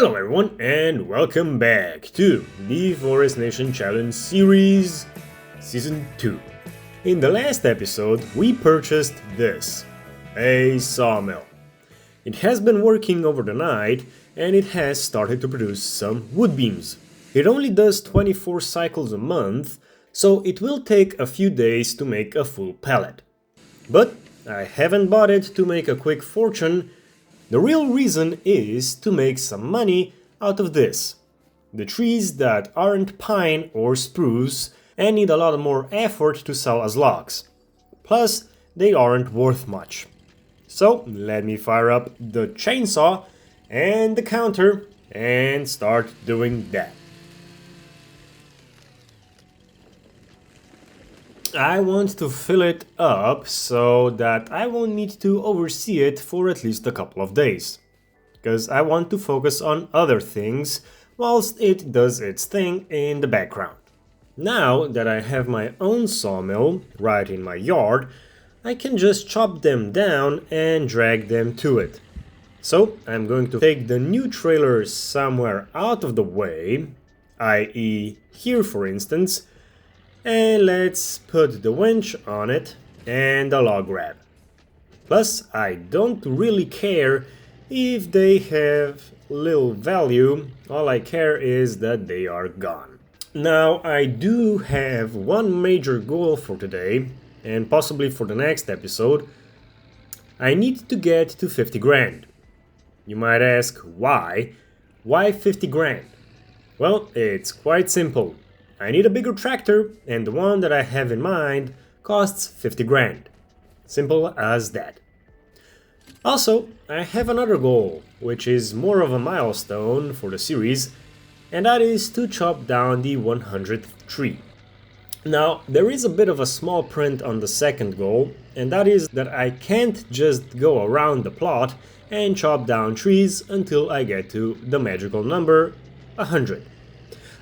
Hello everyone and welcome back to the Forest Nation Challenge Series Season 2. In the last episode we purchased this, a sawmill. It has been working over the night and it has started to produce some wood beams. It only does 24 cycles a month, so it will take a few days to make a full pallet. But I haven't bought it to make a quick fortune. The real reason is to make some money out of this. The trees that aren't pine or spruce and need a lot more effort to sell as logs. Plus, they aren't worth much. So, let me fire up the chainsaw and the counter and start doing that. I want to fill it up so that I won't need to oversee it for at least a couple of days. Because I want to focus on other things whilst it does its thing in the background. Now that I have my own sawmill right in my yard, I can just chop them down and drag them to it. So I'm going to take the new trailer somewhere out of the way, i.e. here for instance, and let's put the winch on it and a log grab. Plus, I don't really care if they have little value, all I care is that they are gone. Now, I do have one major goal for today, and possibly for the next episode. I need to get to 50 grand. You might ask, why? Why 50 grand? Well, it's quite simple. I need a bigger tractor, and the one that I have in mind costs 50 grand. Simple as that. Also, I have another goal, which is more of a milestone for the series, and that is to chop down the 100th tree. Now, there is a bit of a small print on the second goal, and that is that I can't just go around the plot and chop down trees until I get to the magical number 100.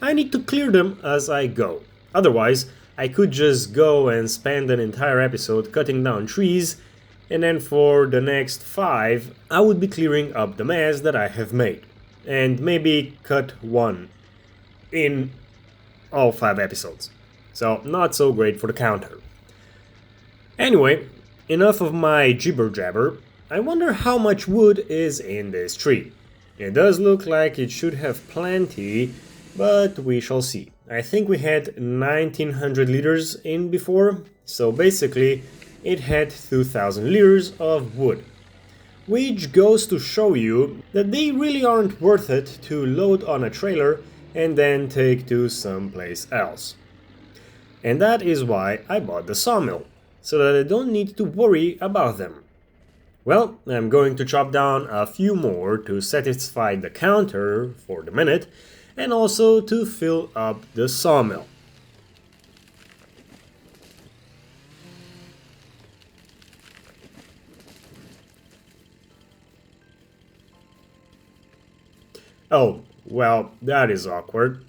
I need to clear them as I go. Otherwise, I could just go and spend an entire episode cutting down trees, and then for the next 5, I would be clearing up the mess that I have made. And maybe cut one in all 5 episodes. So, not so great for the counter. Anyway, enough of my jibber jabber. I wonder how much wood is in this tree. It does look like it should have plenty, but we shall see. I think we had 1900 liters in before, so basically it had 2000 liters of wood. Which goes to show you that they really aren't worth it to load on a trailer and then take to someplace else. And that is why I bought the sawmill, so that I don't need to worry about them. Well, I'm going to chop down a few more to satisfy the counter for the minute, and also to fill up the sawmill. Oh, well, that is awkward.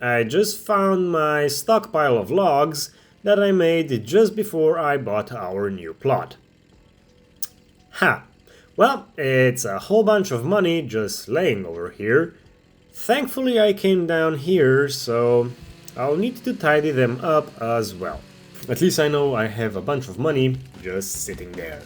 I just found my stockpile of logs that I made just before I bought our new plot. Ha! Well, it's a whole bunch of money just laying over here. Thankfully I came down here, so I'll need to tidy them up as well. At least I know I have a bunch of money just sitting there.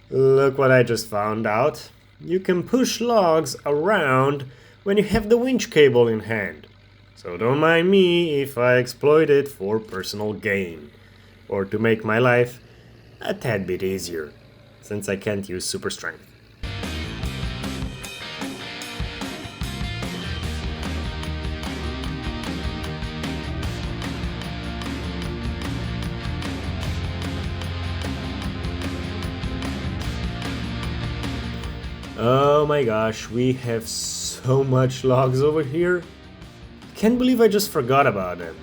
Look what I just found out. You can push logs around when you have the winch cable in hand. So don't mind me if I exploit it for personal gain, or to make my life a tad bit easier, since I can't use super strength. Oh my gosh, we have so much logs over here. Can't believe I just forgot about them.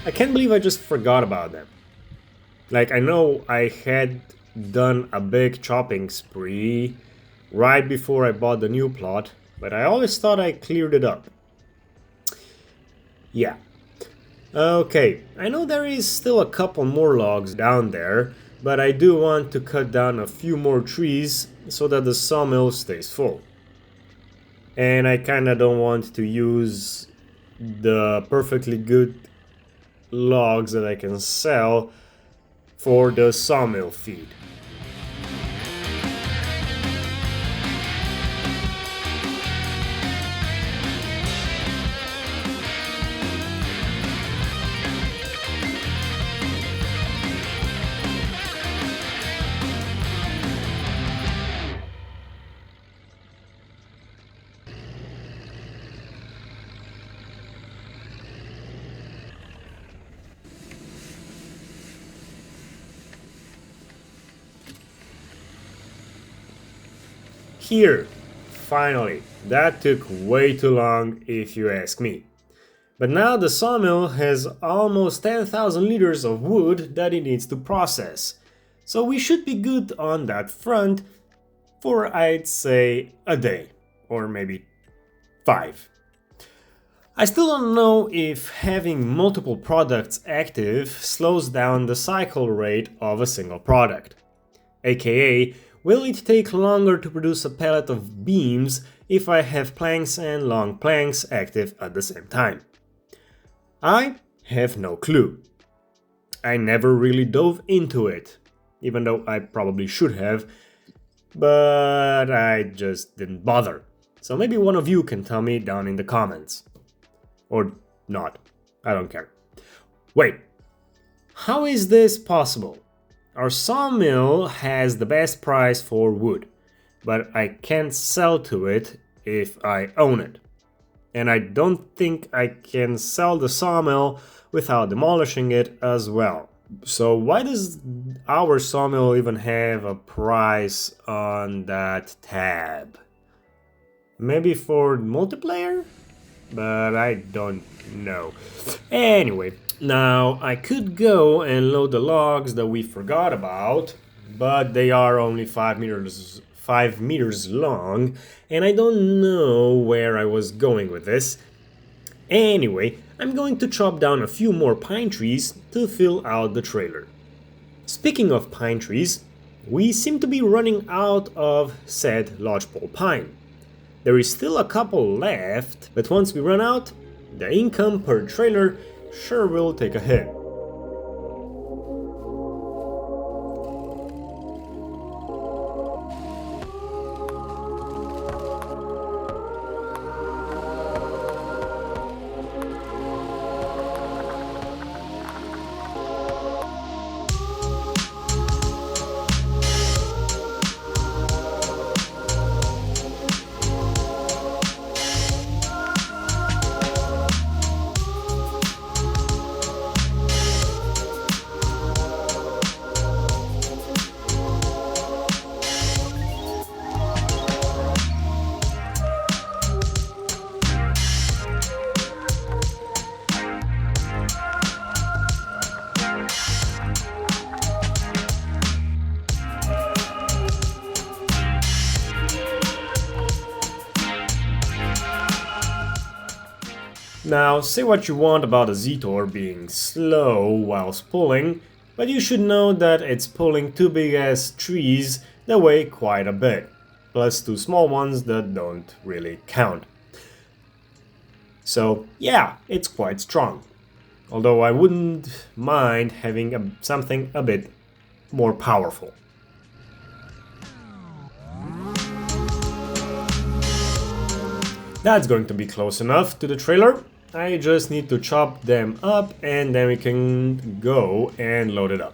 I can't believe I just forgot about them. Like, I know I had done a big chopping spree right before I bought the new plot, but I always thought I cleared it up. Yeah. Okay, I know there is still a couple more logs down there, but I do want to cut down a few more trees so that the sawmill stays full. And I kinda don't want to use the perfectly good logs that I can sell for the sawmill feed. Here, finally. That took way too long if you ask me. But now the sawmill has almost 10,000 liters of wood that it needs to process. So we should be good on that front for, I'd say, a day. Or maybe 5. I still don't know if having multiple products active slows down the cycle rate of a single product. AKA, will it take longer to produce a pallet of beams if I have planks and long planks active at the same time? I have no clue. I never really dove into it, even though I probably should have, but I just didn't bother. So maybe one of you can tell me down in the comments. Or not, I don't care. Wait, how is this possible? Our sawmill has the best price for wood, but I can't sell to it if I own it. And I don't think I can sell the sawmill without demolishing it as well. So why does our sawmill even have a price on that tab? Maybe for multiplayer? But I don't know. Anyway, now I could go and load the logs that we forgot about, but they are only 5 meters long, and I don't know where I was going with this. Anyway, I'm going to chop down a few more pine trees to fill out the trailer. Speaking of pine trees, we seem to be running out of said lodgepole pine. There is still a couple left, but once we run out, the income per trailer sure will take a hit. Now, say what you want about a Zetor being slow whilst pulling, but you should know that it's pulling two big ass trees that weigh quite a bit, plus two small ones that don't really count. So yeah, it's quite strong. Although I wouldn't mind having something a bit more powerful. That's going to be close enough to the trailer. I just need to chop them up and then we can go and load it up.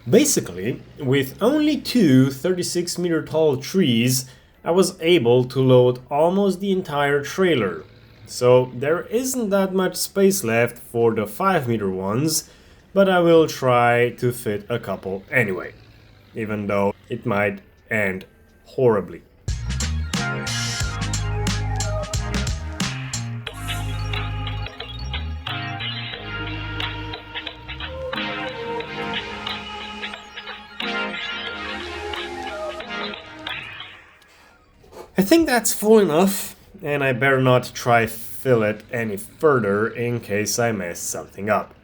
Basically, with only two 36-meter tall trees, I was able to load almost the entire trailer. So there isn't that much space left for the 5-meter ones, but I will try to fit a couple anyway, even though it might end horribly. I think that's full enough, and I better not try fill it any further in case I mess something up.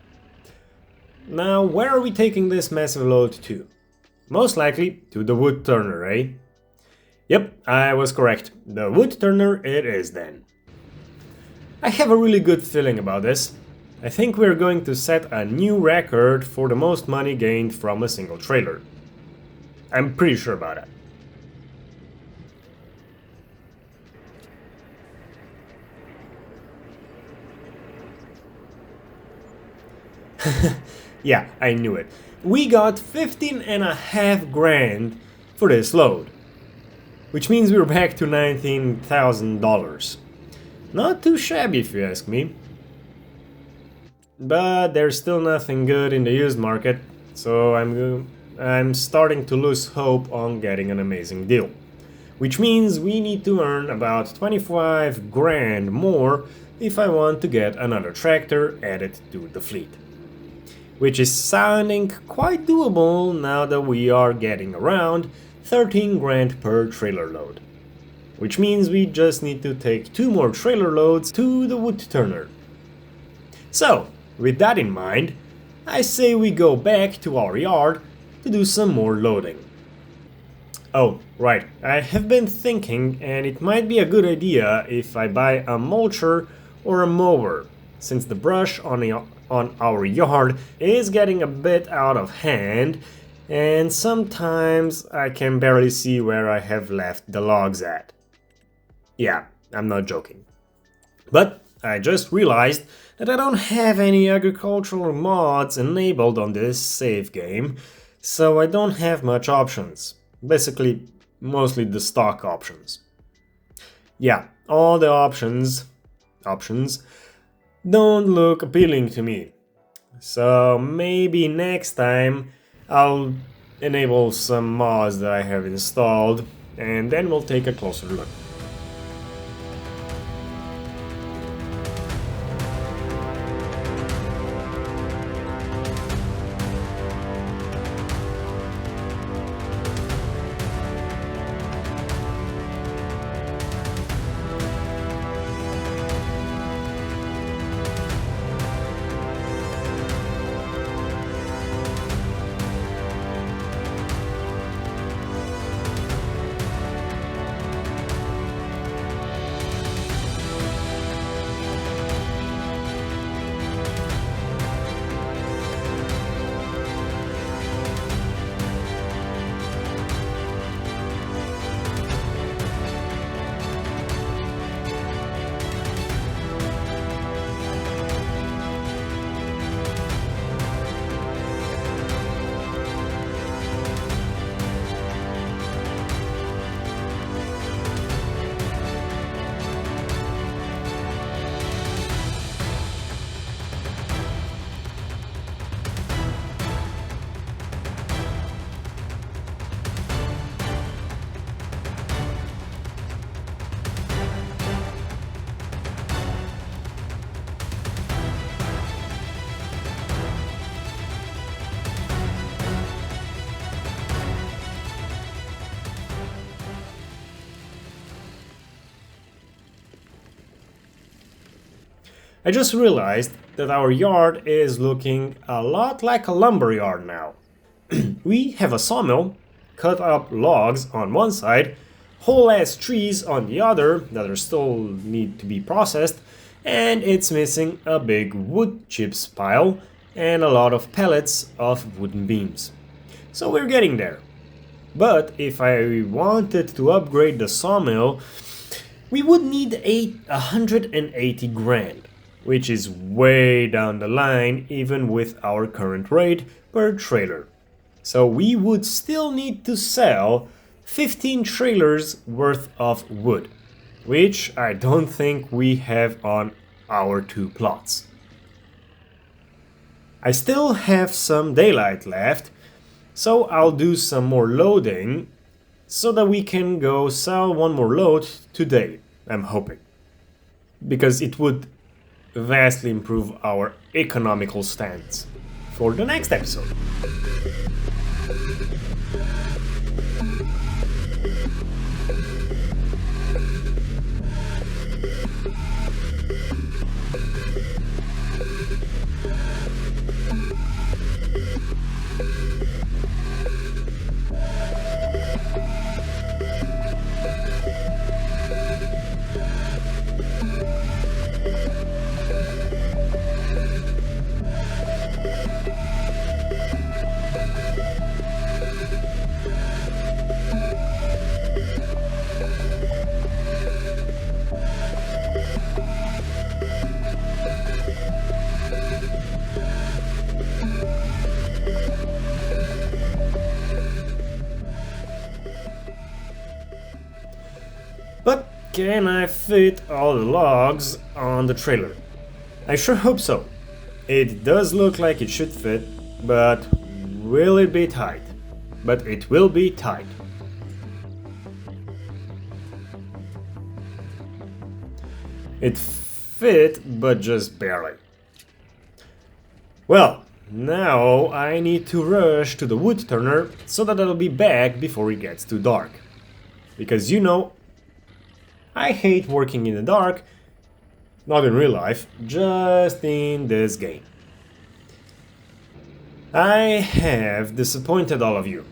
Now, where are we taking this massive load to? Most likely to the wood turner, eh? Yep, I was correct. The wood turner it is then. I have a really good feeling about this. I think we're going to set a new record for the most money gained from a single trailer. I'm pretty sure about it. Yeah, I knew it. We got 15.5 grand for this load. Which means we're back to $19,000. Not too shabby if you ask me. But there's still nothing good in the used market, so I'm starting to lose hope on getting an amazing deal. Which means we need to earn about 25 grand more if I want to get another tractor added to the fleet. Which is sounding quite doable now that we are getting around 13 grand per trailer load. Which means we just need to take 2 more trailer loads to the wood turner. So, with that in mind, I say we go back to our yard to do some more loading. Oh, right, I have been thinking and it might be a good idea if I buy a mulcher or a mower, since the brush on our yard is getting a bit out of hand and sometimes I can barely see where I have left the logs at. Yeah, I'm not joking. But I just realized that I don't have any agricultural mods enabled on this save game, so I don't have much options. Basically, mostly the stock options. Yeah, all the options don't look appealing to me. So maybe next time I'll enable some mods that I have installed, and then we'll take a closer look. I just realized that our yard is looking a lot like a lumber yard now. We have a sawmill, cut up logs on one side, whole ass trees on the other that are still need to be processed, and it's missing a big wood chips pile and a lot of pellets of wooden beams. So we're getting there. But if I wanted to upgrade the sawmill, we would need 180 grand, which is way down the line even with our current rate per trailer. So we would still need to sell 15 trailers worth of wood, which I don't think we have on our 2 plots. I still have some daylight left, so I'll do some more loading so that we can go sell one more load today, I'm hoping. Because it would vastly improve our economical stance for the next episode. But can I fit all the logs on the trailer? I sure hope so. It does look like it should fit, but will it be tight? But it will be tight. It fit, but just barely. Well, now I need to rush to the wood turner so that I'll be back before it gets too dark. Because you know, I hate working in the dark, not in real life, just in this game. I have disappointed all of you.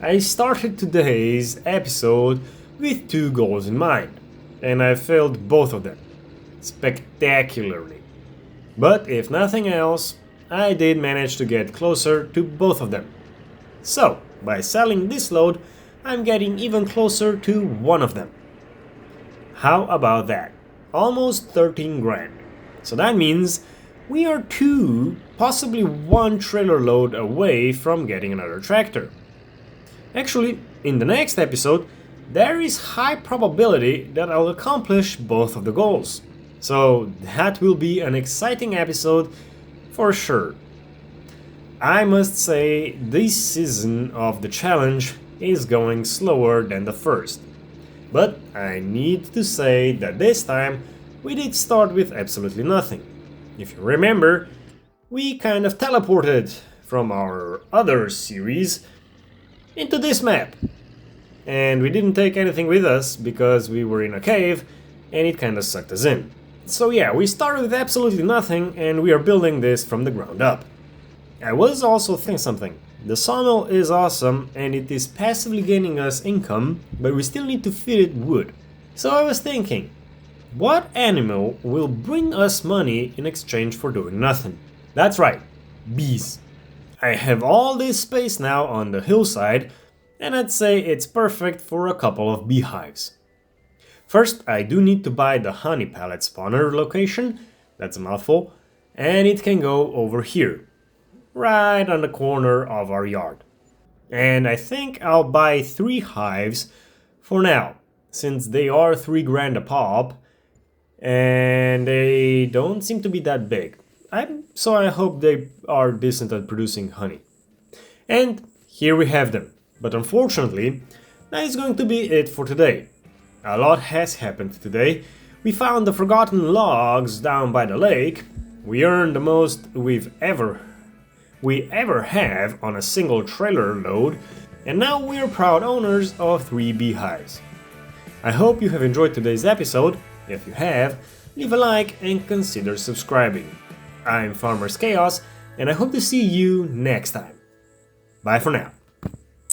I started today's episode with 2 goals in mind, and I failed both of them, spectacularly. But if nothing else, I did manage to get closer to both of them. So, by selling this load, I'm getting even closer to one of them. How about that? Almost 13 grand. So that means we are 2, possibly 1 trailer load away from getting another tractor. Actually, in the next episode, there is high probability that I'll accomplish both of the goals. So that will be an exciting episode For sure. I must say, this season of the challenge is going slower than the first. But I need to say that this time we did start with absolutely nothing. If you remember, we kind of teleported from our other series into this map. And we didn't take anything with us because we were in a cave and it kinda sucked us in. So yeah, we started with absolutely nothing and we are building this from the ground up. I was also thinking something. The sawmill is awesome and it is passively gaining us income, but we still need to feed it wood. So I was thinking, what animal will bring us money in exchange for doing nothing? That's right, bees. I have all this space now on the hillside, and I'd say it's perfect for a couple of beehives. First, I do need to buy the honey pallet spawner location, that's a mouthful, and it can go over here, right on the corner of our yard. And I think I'll buy 3 hives for now, since they are 3 grand a pop, and they don't seem to be that big. So I hope they are decent at producing honey. And here we have them. But unfortunately, that is going to be it for today. A lot has happened today. We found the forgotten logs down by the lake. We earned the most we ever have on a single trailer load. And now we are proud owners of 3 beehives. I hope you have enjoyed today's episode. If you have, leave a like and consider subscribing. I'm Farmer's Chaos, and I hope to see you next time. Bye for now.